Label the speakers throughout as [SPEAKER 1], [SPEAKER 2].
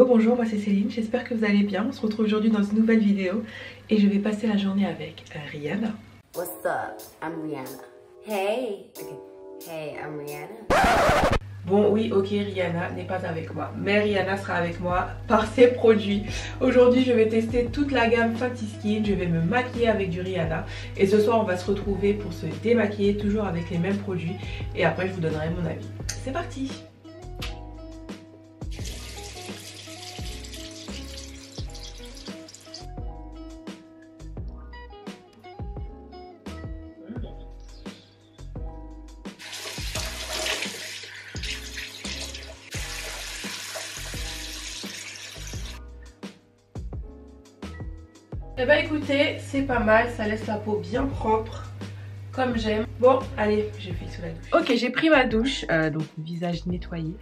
[SPEAKER 1] Bonjour, moi c'est Céline, j'espère que vous allez bien. On se retrouve aujourd'hui dans une nouvelle vidéo et je vais passer la journée avec Rihanna.
[SPEAKER 2] What's up? I'm Rihanna. Hey. Okay. Hey, I'm Rihanna.
[SPEAKER 1] Bon oui, ok, Rihanna n'est pas avec moi, mais Rihanna sera avec moi par ses produits. Aujourd'hui je vais tester toute la gamme Fenty Skin, je vais me maquiller avec du Rihanna. Et ce soir on va se retrouver pour se démaquiller, toujours avec les mêmes produits. Et après je vous donnerai mon avis. C'est parti! Eh ben écoutez, c'est pas mal, ça laisse la peau bien propre, comme j'aime. Bon, allez, je file sous la douche. Ok, j'ai pris ma douche, donc visage nettoyé.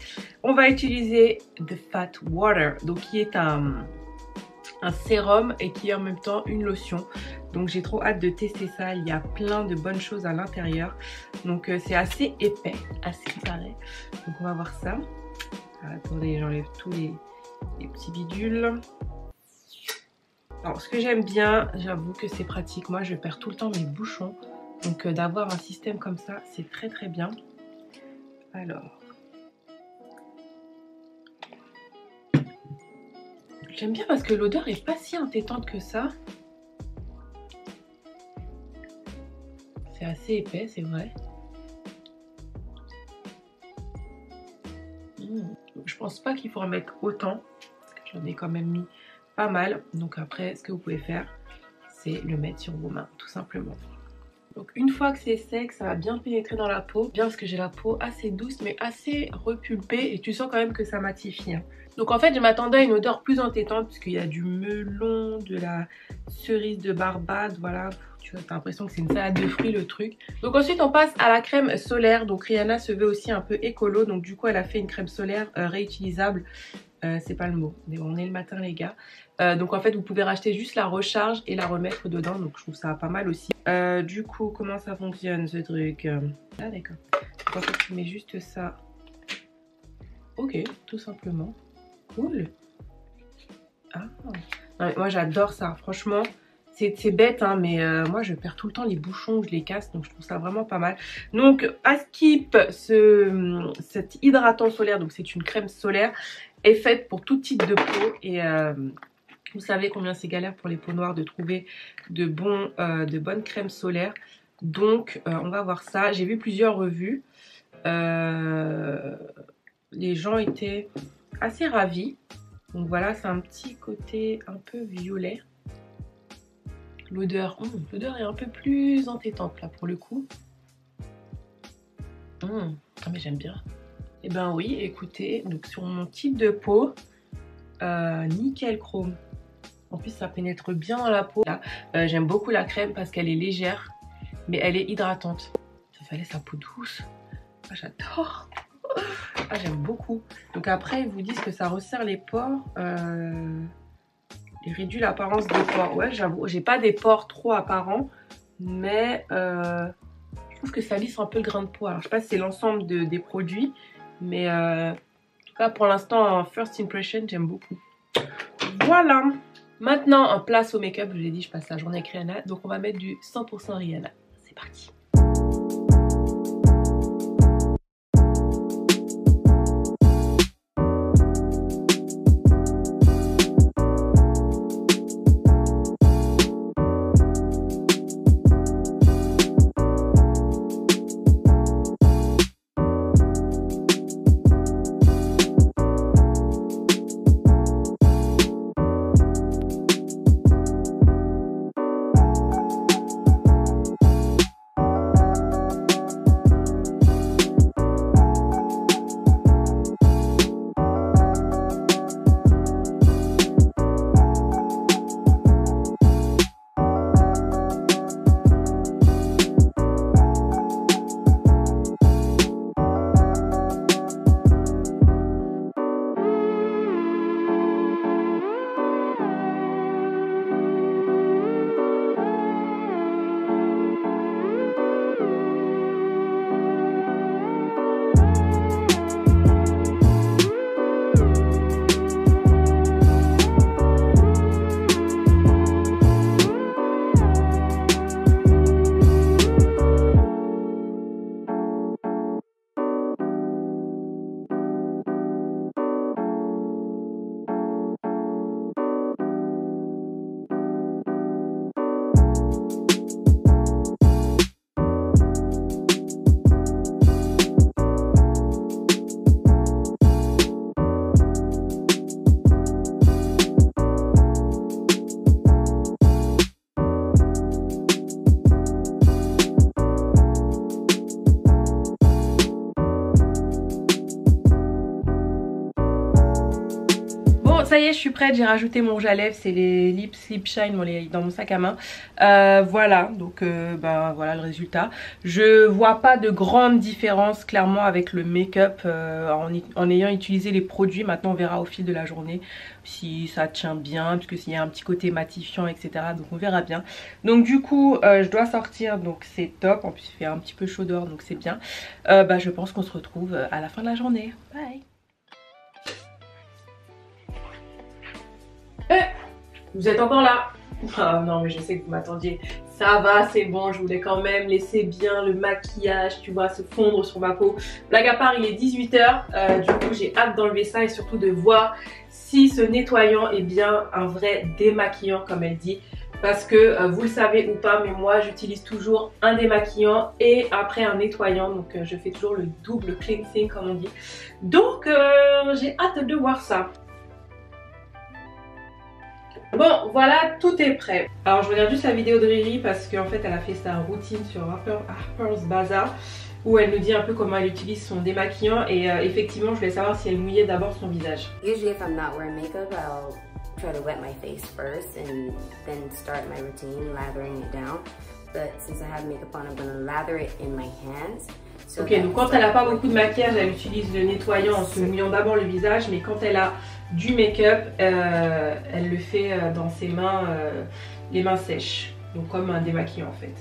[SPEAKER 1] On va utiliser The Fat Water, donc qui est un sérum et qui est en même temps une lotion. Donc j'ai trop hâte de tester ça, il y a plein de bonnes choses à l'intérieur. Donc c'est assez épais, à ce qui paraît. Donc on va voir ça. Attendez, j'enlève tous les petits bidules. Alors ce que j'aime bien, j'avoue que c'est pratique, moi je perds tout le temps mes bouchons, donc d'avoir un système comme ça c'est très très bien. Alors, j'aime bien parce que l'odeur est pas si entêtante que ça. C'est assez épais, c'est vrai. Je pense pas qu'il faut en mettre autant, j'en ai quand même mis pas mal. Donc après ce que vous pouvez faire c'est le mettre sur vos mains tout simplement. Donc une fois que c'est sec, ça va bien pénétrer dans la peau, bien parce que j'ai la peau assez douce mais assez repulpée et tu sens quand même que ça matifie. Donc en fait je m'attendais à une odeur plus entêtante puisqu'il y a du melon, de la cerise de Barbade, voilà. Tu vois, t'as l'impression que c'est une salade de fruits le truc. Donc ensuite on passe à la crème solaire. Donc Rihanna se veut aussi un peu écolo, donc du coup elle a fait une crème solaire réutilisable. C'est pas le mot, mais on est le matin les gars. Donc en fait vous pouvez racheter juste la recharge et la remettre dedans, donc je trouve ça pas mal aussi. Du coup comment ça fonctionne ce truc? Ah d'accord, en fait tu mets juste ça. Ok, tout simplement. Cool. Ah. Non, moi j'adore ça, franchement. C'est bête hein, mais moi je perds tout le temps les bouchons, je les casse, donc je trouve ça vraiment pas mal. Donc à skip cet hydratant solaire, donc c'est une crème solaire, est faite pour tout type de peau et vous savez combien c'est galère pour les peaux noires de trouver de bonnes crèmes solaires. Donc on va voir ça. J'ai vu plusieurs revues. Les gens étaient assez ravis. Donc voilà, c'est un petit côté un peu violet. L'odeur est un peu plus entêtante là pour le coup. Ah mais j'aime bien. Et ben oui, écoutez, donc sur mon type de peau, nickel chrome. En plus ça pénètre bien dans la peau. J'aime beaucoup la crème parce qu'elle est légère, mais elle est hydratante. Ça laisse la peau douce. Ah, j'adore. Ah, j'aime beaucoup. Donc après ils vous disent que ça resserre les pores. Et réduit l'apparence des pores. Ouais, j'avoue, j'ai pas des pores trop apparents, mais je trouve que ça lisse un peu le grain de peau. Alors, je sais pas si c'est l'ensemble des produits, mais en tout cas, pour l'instant, en first impression, j'aime beaucoup. Voilà. Maintenant, en place au make-up, je vous l'ai dit, je passe la journée avec Rihanna, donc on va mettre du 100% Rihanna. C'est parti. je suis prête, j'ai rajouté mon rouge à lèvres, c'est les Lip Slip Shine dans mon sac à main. Voilà, donc ben, voilà le résultat. Je vois pas de grande différence clairement avec le make-up en ayant utilisé les produits. Maintenant on verra au fil de la journée si ça tient bien, puisque s'il y a un petit côté matifiant, etc. Donc on verra bien. Donc du coup je dois sortir, donc c'est top. En plus il fait un petit peu chaud dehors, donc c'est bien. Bah, je pense qu'on se retrouve à la fin de la journée. Bye. Vous êtes encore là? Ah non, mais je sais que vous m'attendiez. Ça va, c'est bon, je voulais quand même laisser bien le maquillage, tu vois, se fondre sur ma peau. Blague à part, il est 18 h. Du coup, j'ai hâte d'enlever ça et surtout de voir si ce nettoyant est bien un vrai démaquillant, comme elle dit. Parce que vous le savez ou pas, mais moi j'utilise toujours un démaquillant et après un nettoyant. Donc je fais toujours le double cleansing, comme on dit. Donc j'ai hâte de voir ça. Bon, voilà, tout est prêt. Alors je regarde juste la vidéo de Riri parce qu'en fait elle a fait sa routine sur Harper's Bazaar où elle nous dit un peu comment elle utilise son démaquillant et effectivement je voulais savoir si elle mouillait d'abord son visage.
[SPEAKER 2] Usually if I'm not wearing makeup, I'll try to wet my face first and then start my routine, lathering it down. But since I have makeup on, I'm going to lather it in my hands. So
[SPEAKER 1] ok, donc quand elle n'a pas beaucoup de maquillage, elle utilise le nettoyant en se mouillant d'abord le visage, mais quand elle a du make-up, elle le fait dans ses mains, les mains sèches, donc comme un démaquillant en fait.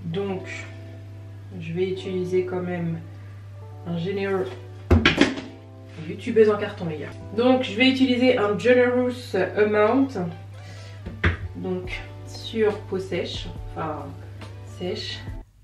[SPEAKER 1] Donc, je vais utiliser quand même un généreux youtubeuse en carton les gars. Donc, je vais utiliser un generous amount, donc sur peau sèche, enfin sèche.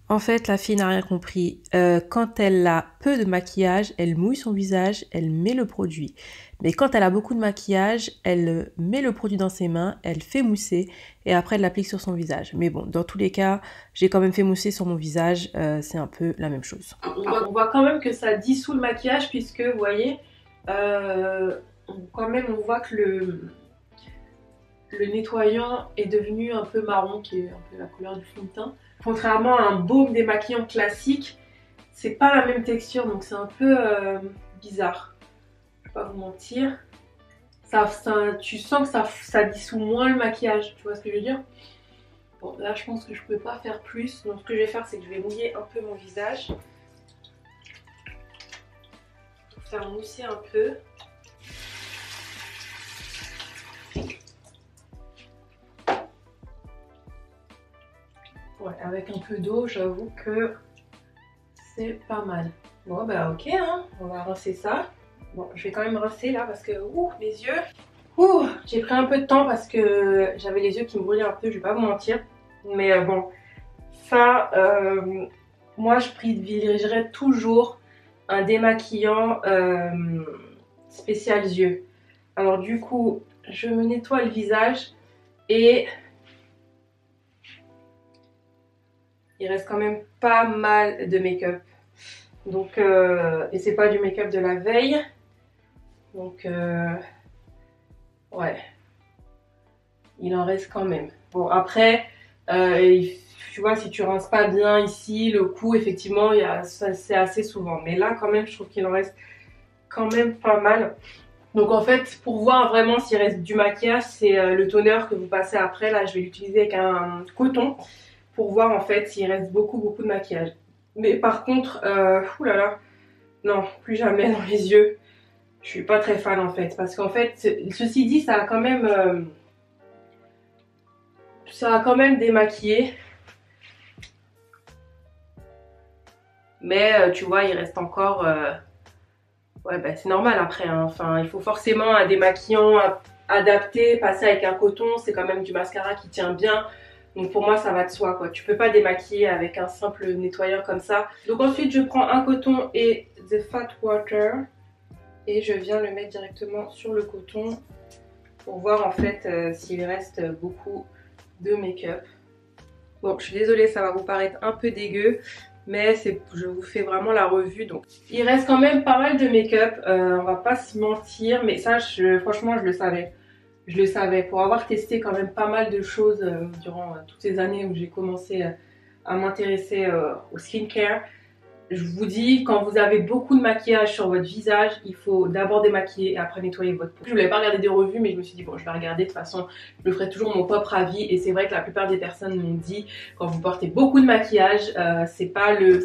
[SPEAKER 1] En fait, la fille n'a rien compris. Quand elle a peu de maquillage, elle mouille son visage, elle met le produit. Mais quand elle a beaucoup de maquillage, elle met le produit dans ses mains, elle fait mousser et après elle l'applique sur son visage. Mais bon, dans tous les cas, j'ai quand même fait mousser sur mon visage, c'est un peu la même chose. On voit quand même que ça dissout le maquillage puisque, vous voyez, quand même on voit que le nettoyant est devenu un peu marron, qui est un peu la couleur du fond de teint. Contrairement à un baume démaquillant classique, c'est pas la même texture, donc c'est un peu bizarre. Je vais pas vous mentir. Tu sens que ça dissout moins le maquillage, tu vois ce que je veux dire? Bon, là je pense que je peux pas faire plus, donc ce que je vais faire c'est que je vais mouiller un peu mon visage. Pour faire mousser un peu. Ouais, avec un peu d'eau, j'avoue que c'est pas mal. Bon bah ok, hein, on va rincer ça. Bon, je vais quand même rincer là parce que, les yeux. J'ai pris un peu de temps parce que j'avais les yeux qui me brûlaient un peu, je vais pas vous mentir. Mais bon, ça, moi je privilégierais toujours un démaquillant spécial yeux. Alors du coup, je me nettoie le visage et il reste quand même pas mal de make-up. Donc, et c'est pas du make-up de la veille. Donc, ouais. Il en reste quand même. Bon, après, tu vois, si tu rinces pas bien ici, le cou, effectivement, c'est assez souvent. Mais là, quand même, je trouve qu'il en reste quand même pas mal. Donc, en fait, pour voir vraiment s'il reste du maquillage, c'est le toner que vous passez après. Là, je vais l'utiliser avec un coton pour voir en fait s'il reste beaucoup de maquillage. Mais par contre, oulala, non, plus jamais dans les yeux. Je suis pas très fan en fait, parce qu'en fait, ceci dit, ça a quand même démaquillé. Mais tu vois, il reste encore... Ouais, bah c'est normal après, hein. Enfin, il faut forcément un démaquillant adapté, passer avec un coton, c'est quand même du mascara qui tient bien. Donc pour moi ça va de soi quoi, tu peux pas démaquiller avec un simple nettoyant comme ça. Donc ensuite je prends un coton et The Fat Water et je viens le mettre directement sur le coton pour voir en fait s'il reste beaucoup de make-up. Bon, je suis désolée, ça va vous paraître un peu dégueu, mais je vous fais vraiment la revue. Donc il reste quand même pas mal de make-up, on va pas se mentir, mais ça franchement je le savais. Je le savais, pour avoir testé quand même pas mal de choses durant toutes ces années où j'ai commencé à m'intéresser au skincare. je vous dis, quand vous avez beaucoup de maquillage sur votre visage, il faut d'abord démaquiller et après nettoyer votre peau. Je voulais pas regarder des revues, mais je me suis dit bon, je vais regarder. De toute façon, je me ferai toujours mon propre avis. Et c'est vrai que la plupart des personnes m'ont dit, quand vous portez beaucoup de maquillage, c'est pas le...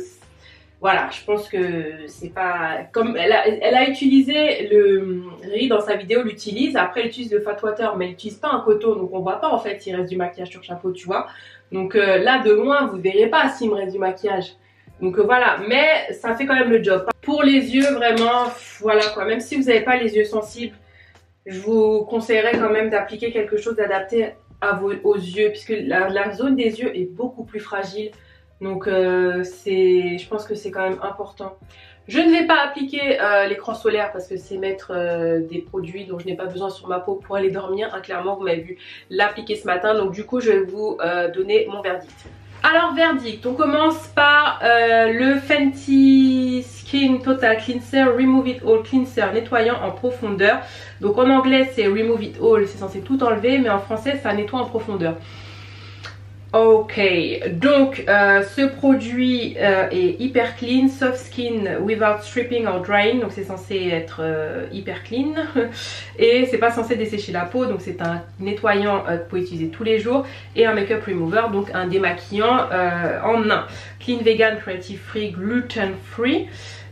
[SPEAKER 1] Voilà, je pense que c'est pas... Comme elle a utilisé le riz dans sa vidéo, l'utilise. Après, elle utilise le Fat Water, mais elle n'utilise pas un coton. Donc on voit pas en fait s'il reste du maquillage sur le chapeau, tu vois. Donc là, de loin, vous verrez pas s'il me reste du maquillage. Donc voilà, mais ça fait quand même le job. Pour les yeux, vraiment, voilà quoi. Même si vous n'avez pas les yeux sensibles, je vous conseillerais quand même d'appliquer quelque chose d'adapté aux yeux. Puisque la zone des yeux est beaucoup plus fragile. Donc je pense que c'est quand même important. Je ne vais pas appliquer l'écran solaire parce que c'est mettre des produits dont je n'ai pas besoin sur ma peau pour aller dormir. Hein, clairement, vous m'avez vu l'appliquer ce matin. Donc du coup, je vais vous donner mon verdict. Alors verdict, on commence par le Fenty Skin Total Cleanser Remove It All Cleanser nettoyant en profondeur. Donc en anglais c'est Remove It All, c'est censé tout enlever, mais en français ça nettoie en profondeur. Ok, donc ce produit est hyper clean, soft skin without stripping or drying, donc c'est censé être hyper clean et c'est pas censé dessécher la peau, donc c'est un nettoyant que vous pouvez utiliser tous les jours et un make-up remover, donc un démaquillant en un. Clean, vegan, cruelty free, gluten free.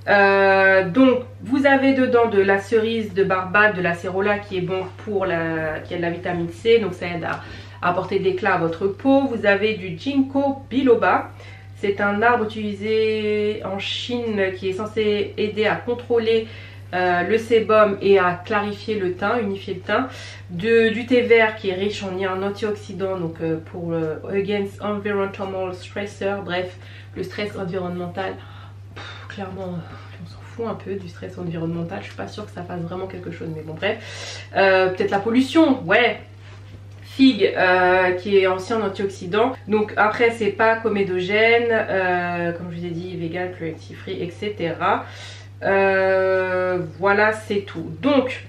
[SPEAKER 1] Donc vous avez dedans de la cerise de Barbade, de l'acérola qui est bon pour qui a de la vitamine C, donc ça aide à apporter de l'éclat à votre peau. Vous avez du ginkgo biloba, c'est un arbre utilisé en Chine qui est censé aider à contrôler le sébum et à clarifier le teint, unifier le teint. Du thé vert qui est riche en antioxydants, donc pour against environmental stressor, bref le stress environnemental. Clairement on s'en fout un peu du stress environnemental, je suis pas sûre que ça fasse vraiment quelque chose, mais bon bref. Peut-être la pollution, ouais. Figue qui est ancien antioxydant, donc après c'est pas comédogène, comme je vous ai dit, vegan, cruelty free, etc. Voilà, c'est tout. Donc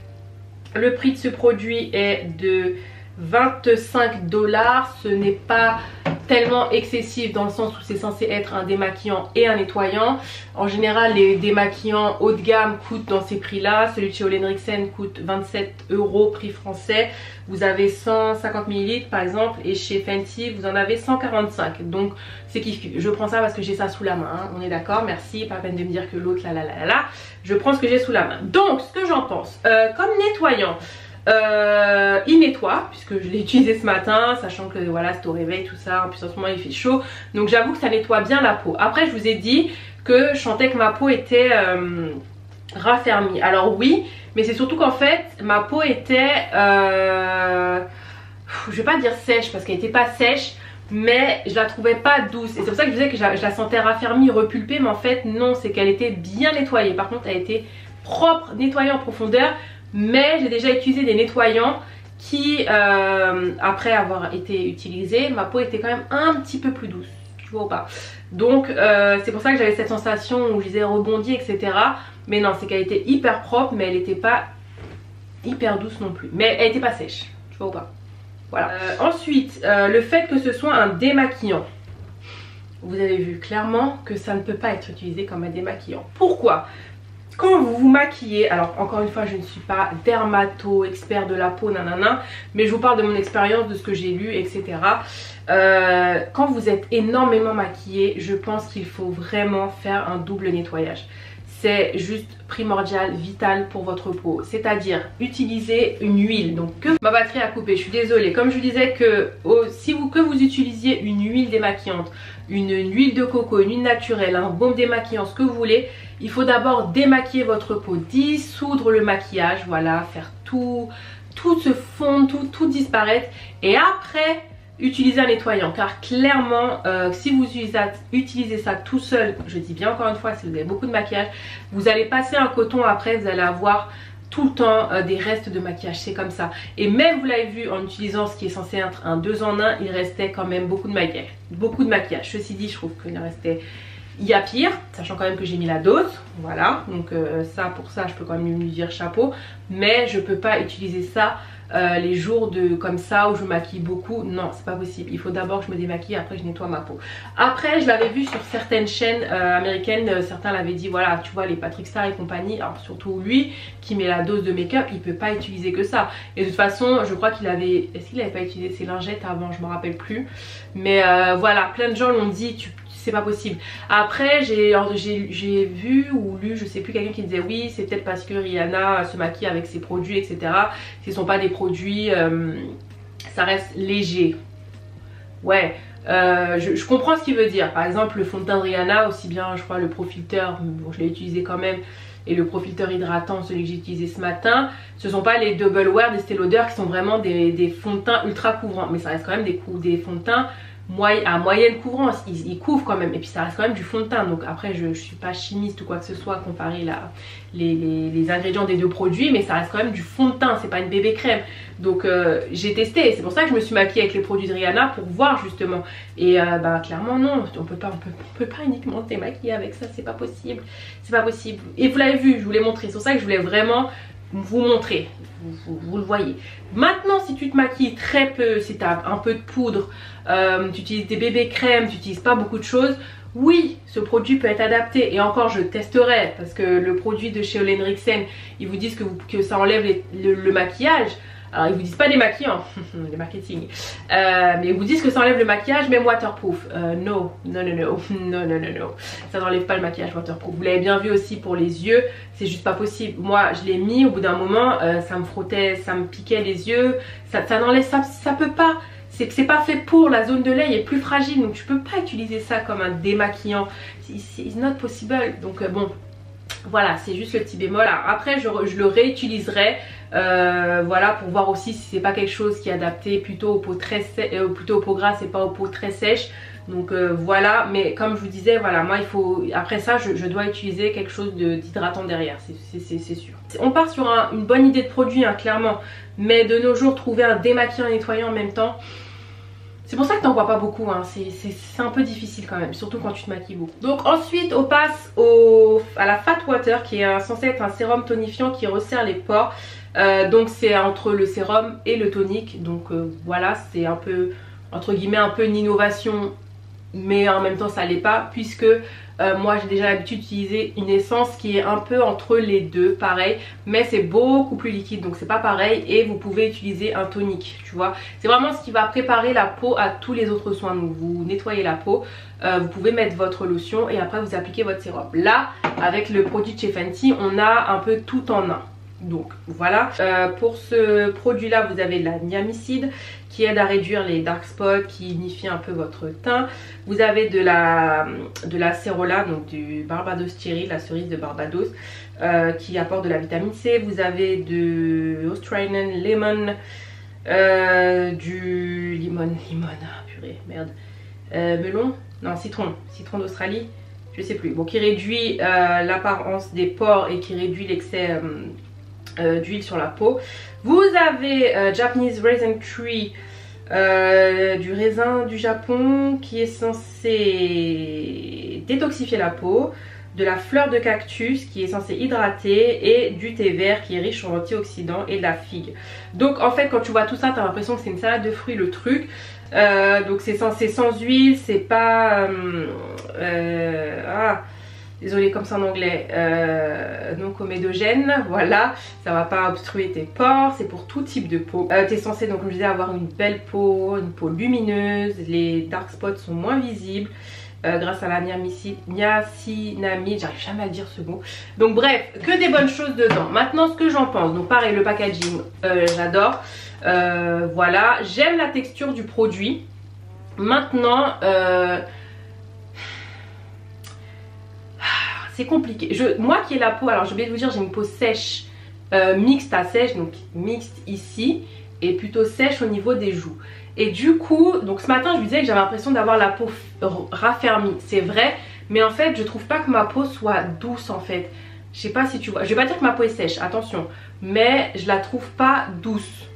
[SPEAKER 1] le prix de ce produit est de 25 $, ce n'est pas tellement excessif dans le sens où c'est censé être un démaquillant et un nettoyant. En général les démaquillants haut de gamme coûtent dans ces prix là, celui de chez Ole Henriksen coûte 27 € prix français. Vous avez 150 ml par exemple et chez Fenty vous en avez 145, donc c'est kiff. Je prends ça parce que j'ai ça sous la main, hein. On est d'accord, merci, pas la peine de me dire que l'autre là, je prends ce que j'ai sous la main. Donc ce que j'en pense, comme nettoyant, il nettoie puisque je l'ai utilisé ce matin, sachant que voilà c'est au réveil tout ça, en plus en ce moment il fait chaud, donc j'avoue que ça nettoie bien la peau. Après je vous ai dit que je sentais que ma peau était raffermie, alors oui, mais c'est surtout qu'en fait ma peau était je vais pas dire sèche parce qu'elle était pas sèche, mais je la trouvais pas douce et c'est pour ça que je disais que je la sentais raffermie, repulpée, mais en fait non, c'est qu'elle était bien nettoyée. Par contre elle était propre, nettoyée en profondeur. Mais j'ai déjà utilisé des nettoyants qui, après avoir été utilisés, ma peau était quand même un petit peu plus douce, tu vois ou pas. Donc c'est pour ça que j'avais cette sensation où je disais rebondi, etc. Mais non, c'est qu'elle était hyper propre, mais elle n'était pas hyper douce non plus. Mais elle n'était pas sèche, tu vois ou pas. Voilà. Ensuite, le fait que ce soit un démaquillant. Vous avez vu clairement que ça ne peut pas être utilisé comme un démaquillant. Pourquoi ? Quand vous vous maquillez, alors encore une fois je ne suis pas dermato, expert de la peau, nanana, mais je vous parle de mon expérience, de ce que j'ai lu, etc. Quand vous êtes énormément maquillé, je pense qu'il faut vraiment faire un double nettoyage. C'est juste primordial, vital pour votre peau. C'est-à-dire utiliser une huile. Donc que ma batterie a coupé, je suis désolée. Comme je vous disais que que vous utilisiez une huile démaquillante, une huile de coco, une huile naturelle, un baume démaquillant, ce que vous voulez, il faut d'abord démaquiller votre peau, dissoudre le maquillage, voilà, faire tout se fondre, tout disparaître. Et après utiliser un nettoyant, car clairement si vous utilisez ça tout seul, je dis bien encore une fois, si vous avez beaucoup de maquillage, vous allez passer un coton, après vous allez avoir tout le temps des restes de maquillage, c'est comme ça. Et même vous l'avez vu en utilisant ce qui est censé être un 2 en 1, il restait quand même beaucoup de maquillage. Ceci dit, je trouve qu'il restait, il y a pire, sachant quand même que j'ai mis la dose, voilà, donc ça pour ça je peux quand même lui dire chapeau, mais je peux pas utiliser ça les jours comme ça où je me maquille beaucoup. Non, c'est pas possible. Il faut d'abord que je me démaquille, après je nettoie ma peau. Après, je l'avais vu sur certaines chaînes américaines, certains l'avaient dit, voilà, tu vois, les Patrick Star et compagnie, alors surtout lui qui met la dose de make-up, il peut pas utiliser que ça. Et de toute façon, je crois qu'il avait, est-ce qu'il avait pas utilisé ses lingettes avant, je me rappelle plus. Mais voilà, plein de gens l'ont dit, c'est pas possible. Après j'ai vu ou lu, je sais plus, quelqu'un qui disait oui, c'est peut-être parce que Rihanna se maquille avec ses produits, etc. Ce sont pas des produits, ça reste léger. Ouais, je comprends ce qu'il veut dire. Par exemple, le fond de teint de Rihanna, aussi bien je crois le Pro Filter, bon je l'ai utilisé quand même, et le Pro Filter hydratant, celui que j'ai utilisé ce matin, ce sont pas les Double Wear des Estée Lauder qui sont vraiment des fonds de teint ultra couvrants, mais ça reste quand même des fonds de teint à moyenne couvrance, ils couvrent quand même, et puis ça reste quand même du fond de teint. Donc après je suis pas chimiste ou quoi que ce soit, comparer les ingrédients des deux produits, mais ça reste quand même du fond de teint, c'est pas une bébé crème. Donc j'ai testé, c'est pour ça que je me suis maquillée avec les produits de Rihanna, pour voir justement. Et bah clairement non, on peut pas uniquement se démaquiller avec ça, c'est pas possible, c'est pas possible. Et vous l'avez vu, je vous l'ai montré, c'est pour ça que je voulais vraiment vous montrer, vous le voyez. Maintenant, si tu te maquilles très peu, si tu as un peu de poudre, tu utilises des bébés crèmes, tu n'utilises pas beaucoup de choses, oui, ce produit peut être adapté. Et encore, je testerai, parce que le produit de chez Ole Henriksen, ils vous disent que ça enlève le maquillage. Alors ils vous disent pas démaquillant, le marketing, mais ils vous disent que ça enlève le maquillage même waterproof. Non, ça n'enlève pas le maquillage waterproof. Vous l'avez bien vu aussi pour les yeux, c'est juste pas possible. Moi je l'ai mis, au bout d'un moment ça me frottait, ça me piquait les yeux, ça n'enlève, ça peut pas. C'est pas fait pour, la zone de l'œil est plus fragile, donc tu peux pas utiliser ça comme un démaquillant. It's not possible. Donc bon, voilà, c'est juste le petit bémol. Alors, après je le réutiliserai, voilà, pour voir aussi si c'est pas quelque chose qui est adapté plutôt aux peaux plutôt aux peaux grasses et pas aux peaux très sèches. Donc voilà, mais comme je vous disais, voilà, moi il faut, après ça je dois utiliser quelque chose d'hydratant derrière, c'est sûr. On part sur une bonne idée de produit, hein, clairement, mais de nos jours trouver un démaquillant et nettoyant en même temps, c'est pour ça que t'en vois pas beaucoup, hein. C'est un peu difficile quand même, surtout quand tu te maquilles beaucoup. Donc ensuite on passe à la Fat Water, qui est censé être un sérum tonifiant qui resserre les pores. Donc c'est entre le sérum et le tonique, donc voilà, c'est un peu, entre guillemets, un peu une innovation, mais en même temps ça l'est pas, puisque moi j'ai déjà l'habitude d'utiliser une essence qui est un peu entre les deux, pareil, mais c'est beaucoup plus liquide, donc c'est pas pareil. Et vous pouvez utiliser un tonique, tu vois, c'est vraiment ce qui va préparer la peau à tous les autres soins. Donc vous nettoyez la peau, vous pouvez mettre votre lotion et après vous appliquez votre sérum. Là avec le produit de chez Fenty, on a un peu tout en un. Donc voilà, pour ce produit là vous avez de la niamicide qui aide à réduire les dark spots, qui unifie un peu votre teint. Vous avez de la cérola, donc du Barbados Cherry, la cerise de Barbados, qui apporte de la vitamine C. Vous avez de Australian Lemon, du limon, ah purée, merde, melon, non, citron d'Australie, je sais plus, bon, qui réduit l'apparence des pores et qui réduit l'excès d'huile sur la peau. Vous avez Japanese Raisin Tree, du raisin du Japon, qui est censé détoxifier la peau, de la fleur de cactus qui est censée hydrater, et du thé vert qui est riche en antioxydants, et de la figue. Donc en fait quand tu vois tout ça, tu as l'impression que c'est une salade de fruits le truc. Donc c'est sans huile, c'est pas désolée comme ça en anglais, non comédogène, voilà, ça va pas obstruer tes pores, c'est pour tout type de peau. Tu es censé, donc comme je disais, avoir une belle peau, une peau lumineuse, les dark spots sont moins visibles grâce à la niacinamide, j'arrive jamais à dire ce mot. Donc bref, que des bonnes choses dedans. Maintenant ce que j'en pense, donc pareil, le packaging, j'adore, voilà, j'aime la texture du produit. Maintenant c'est compliqué. Moi qui ai la peau, alors j'ai oublié de vous dire, j'ai une peau sèche, mixte à sèche, donc mixte ici, et plutôt sèche au niveau des joues. Et du coup, donc ce matin je vous disais que j'avais l'impression d'avoir la peau raffermie, c'est vrai, mais en fait je trouve pas que ma peau soit douce en fait. Je sais pas si tu vois, je vais pas dire que ma peau est sèche, attention, mais je la trouve pas douce.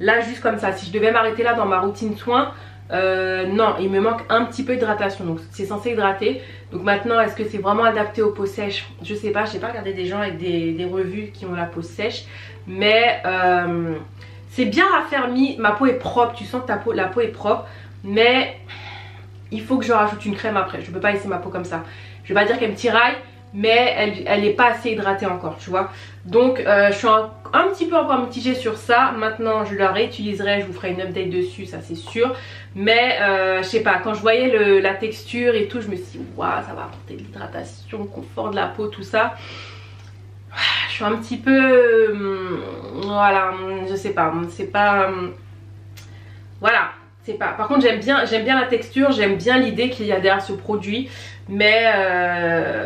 [SPEAKER 1] Là juste comme ça, si je devais m'arrêter là dans ma routine soin, non, il me manque un petit peu d'hydratation, donc c'est censé hydrater. Donc maintenant, est-ce que c'est vraiment adapté aux peaux sèches? Je sais pas, j'ai pas regardé des gens avec des revues qui ont la peau sèche, mais c'est bien raffermi, ma peau est propre, tu sens que la peau est propre, mais il faut que je rajoute une crème après. Je peux pas laisser ma peau comme ça. Je vais pas dire qu'elle me tiraille, mais elle n'est pas assez hydratée encore, tu vois. Donc je suis un petit peu encore mitigée sur ça. Maintenant je la réutiliserai, je vous ferai une update dessus, ça c'est sûr. Mais je sais pas, quand je voyais la texture et tout, je me suis dit waouh, ça va apporter de l'hydratation, confort de la peau, tout ça. Je suis un petit peu voilà, je sais pas, c'est pas voilà. Pas. Par contre j'aime bien la texture, j'aime bien l'idée qu'il y a derrière ce produit, mais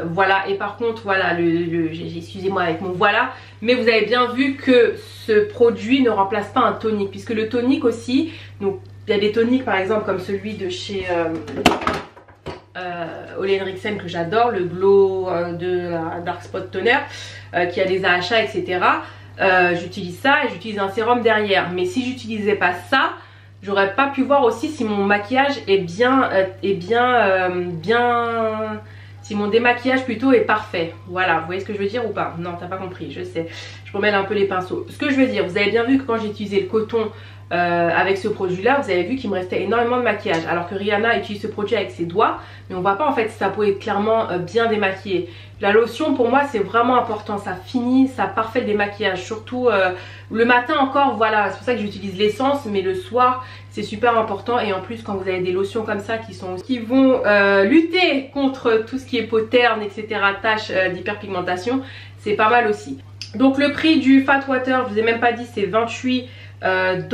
[SPEAKER 1] voilà. Et par contre voilà, excusez-moi avec mon voilà, mais vous avez bien vu que ce produit ne remplace pas un tonique, puisque le tonique aussi, donc il y a des toniques par exemple comme celui de chez Ole Henriksen que j'adore, le Glow de la Dark Spot Toner, qui a des AHA etc. J'utilise ça et j'utilise un sérum derrière, mais si j'utilisais pas ça, j'aurais pas pu voir aussi si mon maquillage est si mon démaquillage plutôt est parfait. Voilà, vous voyez ce que je veux dire ou pas? Non, t'as pas compris, je sais. Je remets un peu les pinceaux. Ce que je veux dire, vous avez bien vu que quand j'ai utilisé le coton avec ce produit là, vous avez vu qu'il me restait énormément de maquillage, alors que Rihanna utilise ce produit avec ses doigts, mais on voit pas en fait si sa peau est clairement bien démaquillée. La lotion pour moi c'est vraiment important, ça finit, ça parfait le démaquillage, surtout le matin encore, voilà, c'est pour ça que j'utilise l'essence, mais le soir c'est super important. Et en plus quand vous avez des lotions comme ça qui vont lutter contre tout ce qui est peau terne etc, taches d'hyperpigmentation, c'est pas mal aussi. Donc le prix du Fat Water, je vous ai même pas dit, c'est 28 $.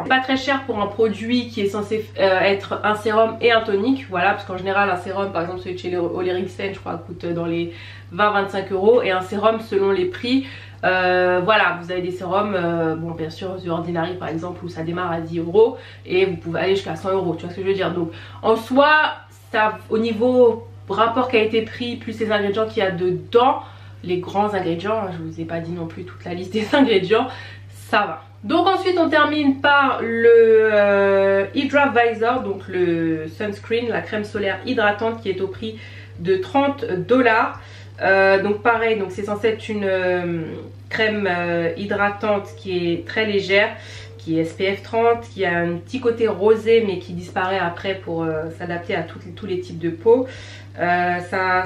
[SPEAKER 1] Pas très cher pour un produit qui est censé être un sérum et un tonique, voilà, parce qu'en général un sérum, par exemple celui de chez Ole Henriksen je crois coûte dans les 20-25 €, et un sérum selon les prix, voilà, vous avez des sérums, bon bien sûr The Ordinary par exemple où ça démarre à 10 € et vous pouvez aller jusqu'à 100 €, tu vois ce que je veux dire. Donc en soi ça, au niveau rapport qualité-prix plus les ingrédients qu'il y a dedans, les grands ingrédients, je vous ai pas dit non plus toute la liste des ingrédients, ça va. Donc ensuite on termine par le Hydra Visor, donc le sunscreen, la crème solaire hydratante qui est au prix de 30 $. Donc pareil, donc c'est censé être une crème hydratante qui est très légère, qui est SPF 30, qui a un petit côté rosé mais qui disparaît après pour s'adapter à tous les types de peau. Ça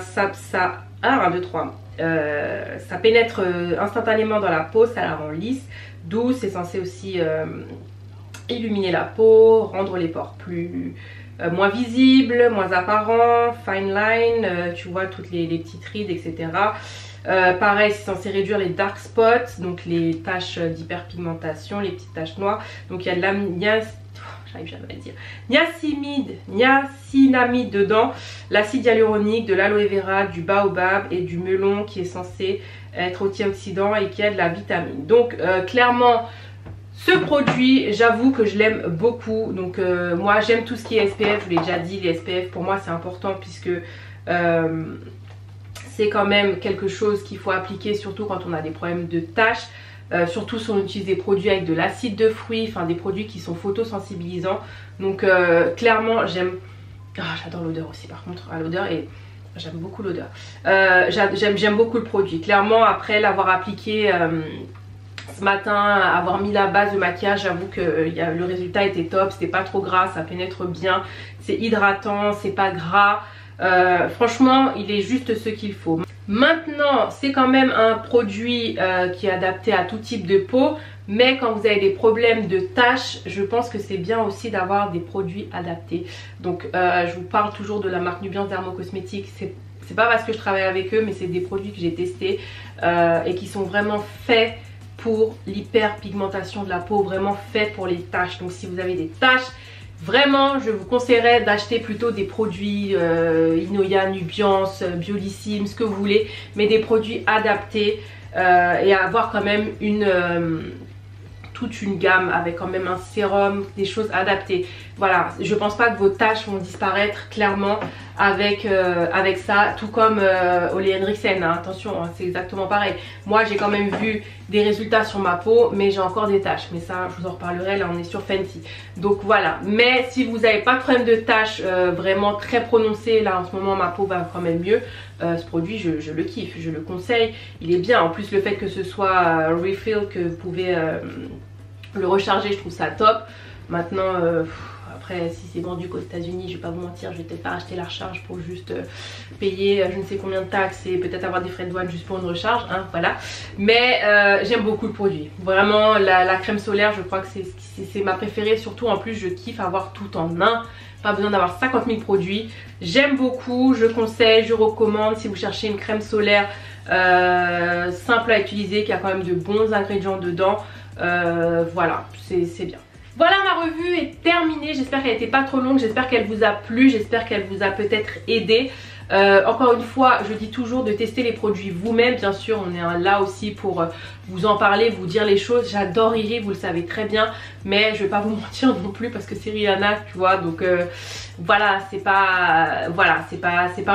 [SPEAKER 1] pénètre instantanément dans la peau, ça la rend lisse, douce, c'est censé aussi illuminer la peau, rendre les pores moins visibles, moins apparents, fine line, tu vois toutes les petites rides etc. Pareil, c'est censé réduire les dark spots, donc les taches d'hyperpigmentation, les petites taches noires. Donc il y a de la j'arrive jamais à le dire, niacinamide dedans, l'acide hyaluronique, de l'aloe vera, du baobab et du melon qui est censé être antioxydant et qui a de la vitamine. Donc clairement ce produit, j'avoue que je l'aime beaucoup. Donc moi j'aime tout ce qui est SPF, je vous l'ai déjà dit, les SPF pour moi c'est important puisque c'est quand même quelque chose qu'il faut appliquer surtout quand on a des problèmes de taches. Surtout si on utilise des produits avec de l'acide de fruits, enfin des produits qui sont photosensibilisants. Donc clairement j'aime, j'adore l'odeur aussi par contre, l'odeur est, j'aime beaucoup l'odeur, j'aime beaucoup le produit. Clairement après l'avoir appliqué ce matin, avoir mis la base de maquillage, j'avoue que le résultat était top, c'était pas trop gras, ça pénètre bien, c'est hydratant, c'est pas gras, franchement il est juste ce qu'il faut. Maintenant c'est quand même un produit qui est adapté à tout type de peau, mais quand vous avez des problèmes de taches, je pense que c'est bien aussi d'avoir des produits adaptés. Donc je vous parle toujours de la marque Nubiance Dermocosmétiques, c'est pas parce que je travaille avec eux, mais c'est des produits que j'ai testés et qui sont vraiment faits pour l'hyperpigmentation de la peau, vraiment faits pour les taches. Donc si vous avez des taches, vraiment je vous conseillerais d'acheter plutôt des produits Inoya, Nubiance, Biolissime, ce que vous voulez, mais des produits adaptés et avoir quand même toute une gamme avec quand même un sérum, des choses adaptées. Voilà, je pense pas que vos taches vont disparaître clairement avec ça, tout comme Ole Henriksen, hein. Attention, hein, c'est exactement pareil. Moi j'ai quand même vu des résultats sur ma peau, mais j'ai encore des taches, mais ça je vous en reparlerai, là on est sur Fenty. Donc voilà, mais si vous n'avez pas de problème de taches vraiment très prononcées, là en ce moment ma peau va quand même mieux, ce produit je le kiffe, je le conseille, il est bien. En plus le fait que ce soit refill, que vous pouvez Le recharger, je trouve ça top. Maintenant, après, si c'est vendu qu'aux États-Unis, je vais pas vous mentir, je vais peut-être pas acheter la recharge pour juste payer je ne sais combien de taxes et peut-être avoir des frais de douane juste pour une recharge, hein, voilà. Mais j'aime beaucoup le produit. Vraiment, la crème solaire, je crois que c'est ma préférée. Surtout en plus, je kiffe avoir tout en un. Pas besoin d'avoir 50 000 produits. J'aime beaucoup, je conseille, je recommande si vous cherchez une crème solaire simple à utiliser, qui a quand même de bons ingrédients dedans. Voilà, c'est bien. Voilà, ma revue est terminée, j'espère qu'elle n'était pas trop longue, j'espère qu'elle vous a plu, j'espère qu'elle vous a peut-être aidé. Encore une fois, je dis toujours de tester les produits vous-même, bien sûr, on est là aussi pour vous en parler, vous dire les choses. J'adore Riri, vous le savez très bien, mais je vais pas vous mentir non plus parce que c'est Rihanna, tu vois, donc voilà, c'est pas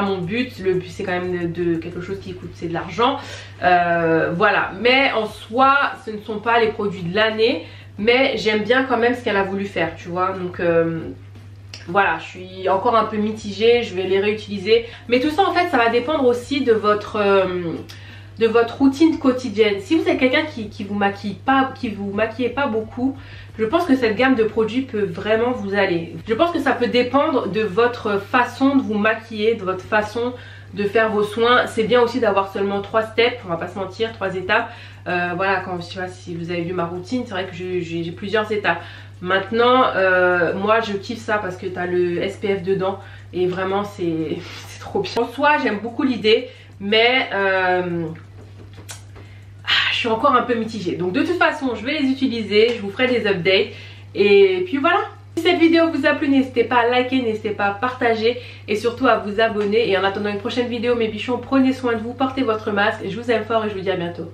[SPEAKER 1] mon but. Le but c'est quand même de quelque chose qui coûte, c'est de l'argent, voilà. Mais en soi, ce ne sont pas les produits de l'année, mais j'aime bien quand même ce qu'elle a voulu faire, tu vois, donc voilà, je suis encore un peu mitigée, je vais les réutiliser. Mais tout ça en fait, ça va dépendre aussi de votre routine quotidienne. Si vous êtes quelqu'un qui vous maquillez pas beaucoup, je pense que cette gamme de produits peut vraiment vous aller. Je pense que ça peut dépendre de votre façon de vous maquiller, de votre façon de faire vos soins. C'est bien aussi d'avoir seulement 3 steps, on va pas se mentir, 3 étapes. Voilà, quand je sais pas si vous avez vu ma routine, c'est vrai que j'ai plusieurs étapes. Maintenant, moi je kiffe ça parce que tu as le SPF dedans et vraiment c'est trop bien. En soi, j'aime beaucoup l'idée, mais je suis encore un peu mitigée. Donc de toute façon, je vais les utiliser, je vous ferai des updates et puis voilà. Si cette vidéo vous a plu, n'hésitez pas à liker, n'hésitez pas à partager et surtout à vous abonner. Et en attendant une prochaine vidéo, mes bichons, prenez soin de vous, portez votre masque. Je vous aime fort et je vous dis à bientôt.